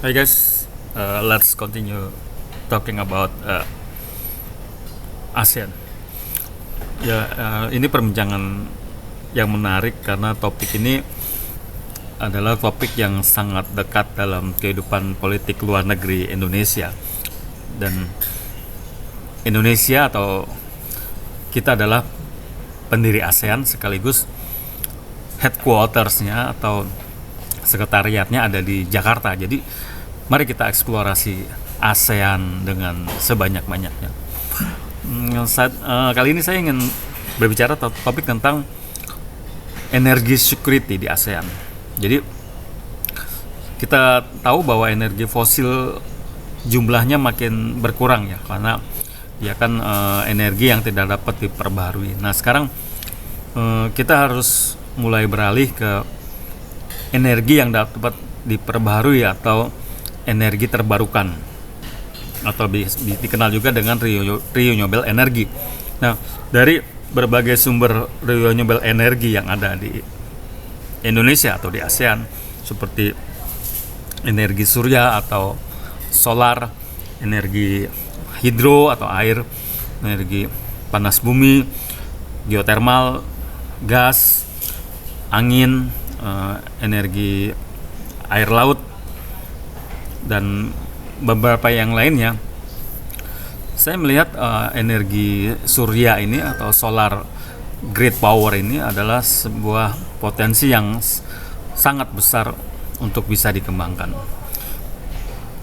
Hi guys, let's continue talking about ASEAN. Ya, ini perbincangan yang menarik karena topik ini adalah topik yang sangat dekat dalam kehidupan politik luar negeri Indonesia. Dan Indonesia atau kita adalah pendiri ASEAN sekaligus headquarters-nya atau sekretariatnya ada di Jakarta. Jadi mari kita eksplorasi ASEAN dengan sebanyak-banyaknya. Kali ini saya ingin berbicara topik tentang energi security di ASEAN. Jadi kita tahu bahwa energi fosil jumlahnya makin berkurang ya, karena dia kan energi yang tidak dapat diperbaharui. Nah sekarang kita harus mulai beralih ke energi yang dapat diperbaharui atau energi terbarukan, atau dikenal juga dengan renewable energy. Nah, dari berbagai sumber renewable energy yang ada di Indonesia atau di ASEAN, seperti energi surya atau solar, energi hidro atau air, energi panas bumi, geotermal, gas, angin, energi air laut, dan beberapa yang lainnya. Saya melihat energi surya ini atau solar grid power ini adalah sebuah potensi yang sangat besar untuk bisa dikembangkan.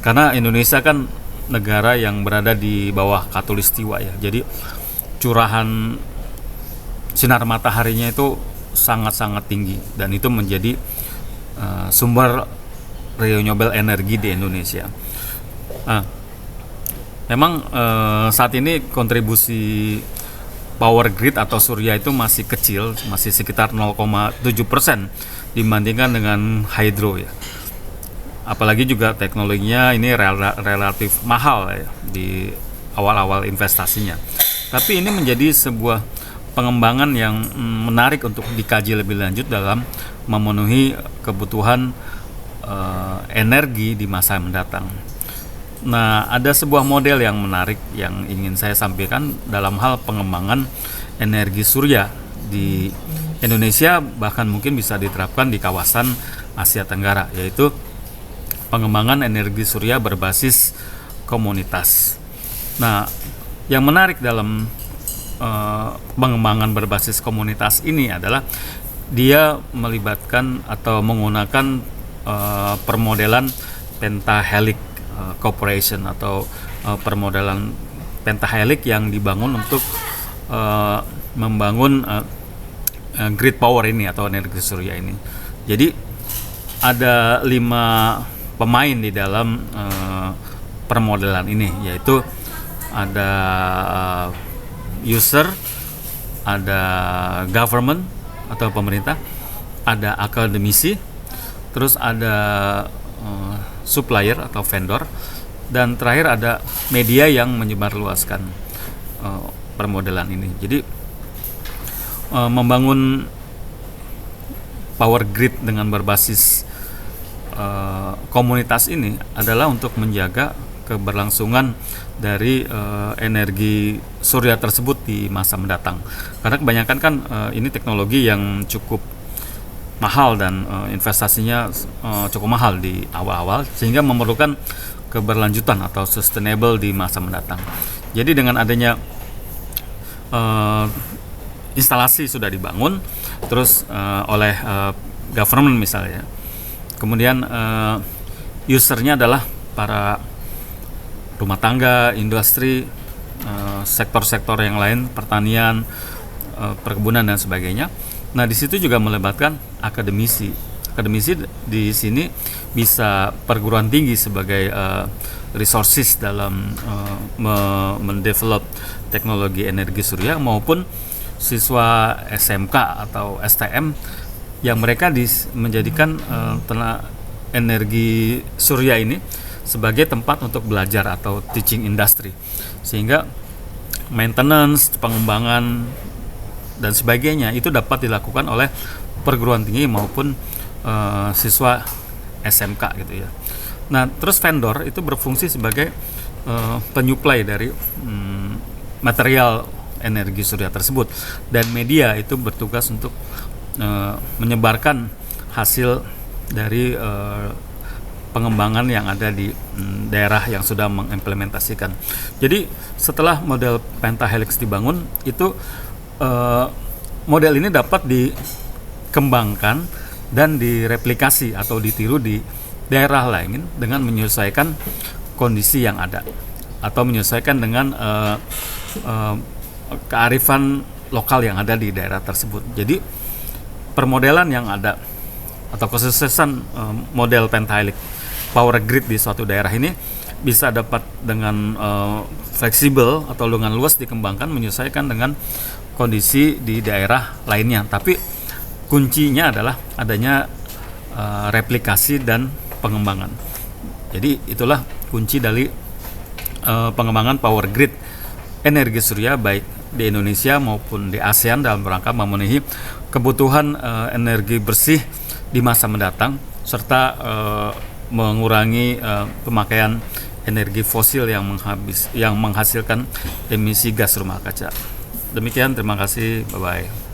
Karena Indonesia kan negara yang berada di bawah khatulistiwa ya. Jadi curahan sinar mataharinya itu sangat-sangat tinggi, dan itu menjadi sumber renewable energy di Indonesia. Memang saat ini kontribusi power grid atau surya itu masih kecil, masih sekitar 0,7% dibandingkan dengan hydro ya. Apalagi juga teknologinya ini relatif mahal ya di awal-awal investasinya. Tapi ini menjadi sebuah pengembangan yang menarik untuk dikaji lebih lanjut dalam memenuhi kebutuhan energi di masa mendatang. Nah, ada sebuah model yang menarik yang ingin saya sampaikan dalam hal pengembangan energi surya di Indonesia, bahkan mungkin bisa diterapkan di kawasan Asia Tenggara, yaitu pengembangan energi surya berbasis komunitas. Nah, yang menarik dalam pengembangan berbasis komunitas ini adalah dia melibatkan atau menggunakan permodelan pentahelix corporation atau permodelan pentahelix yang dibangun untuk membangun grid power ini atau energi surya ini. Jadi ada 5 pemain di dalam permodelan ini, yaitu ada user, ada government atau pemerintah, ada akademisi, terus ada supplier atau vendor, dan terakhir ada media yang menyebarluaskan permodelan ini. Jadi membangun power grid dengan berbasis komunitas ini adalah untuk menjaga keberlangsungan dari energi surya tersebut di masa mendatang. Karena kebanyakan kan ini teknologi yang cukup mahal dan investasinya cukup mahal di awal-awal, sehingga memerlukan keberlanjutan atau sustainable di masa mendatang. Jadi dengan adanya instalasi sudah dibangun terus oleh government misalnya, kemudian usernya adalah para rumah tangga, industri, sektor-sektor yang lain, pertanian, perkebunan dan sebagainya. Nah, di situ juga melibatkan akademisi. Akademisi di sini bisa perguruan tinggi sebagai resources dalam mendevelop teknologi energi surya, maupun siswa SMK atau STM yang mereka menjadikan energi surya ini sebagai tempat untuk belajar atau teaching industry, sehingga maintenance, pengembangan dan sebagainya itu dapat dilakukan oleh perguruan tinggi maupun siswa SMK gitu ya. Nah, terus vendor itu berfungsi sebagai penyuplai dari material energi surya tersebut, dan media itu bertugas untuk menyebarkan hasil dari pengembangan yang ada di daerah yang sudah mengimplementasikan. Jadi setelah model pentahelix dibangun, itu model ini dapat dikembangkan dan direplikasi atau ditiru di daerah lain dengan menyesuaikan kondisi yang ada atau menyesuaikan dengan kearifan lokal yang ada di daerah tersebut. Jadi permodelan yang ada atau kesuksesan model pentahelix power grid di suatu daerah ini bisa dapat dengan fleksibel atau dengan luas dikembangkan menyesuaikan dengan kondisi di daerah lainnya. Tapi kuncinya adalah adanya replikasi dan pengembangan. Jadi itulah kunci dari pengembangan power grid energi surya baik di Indonesia maupun di ASEAN dalam rangka memenuhi kebutuhan energi bersih di masa mendatang, serta mengurangi pemakaian energi fosil yang menghasilkan emisi gas rumah kaca. Demikian, terima kasih, bye-bye.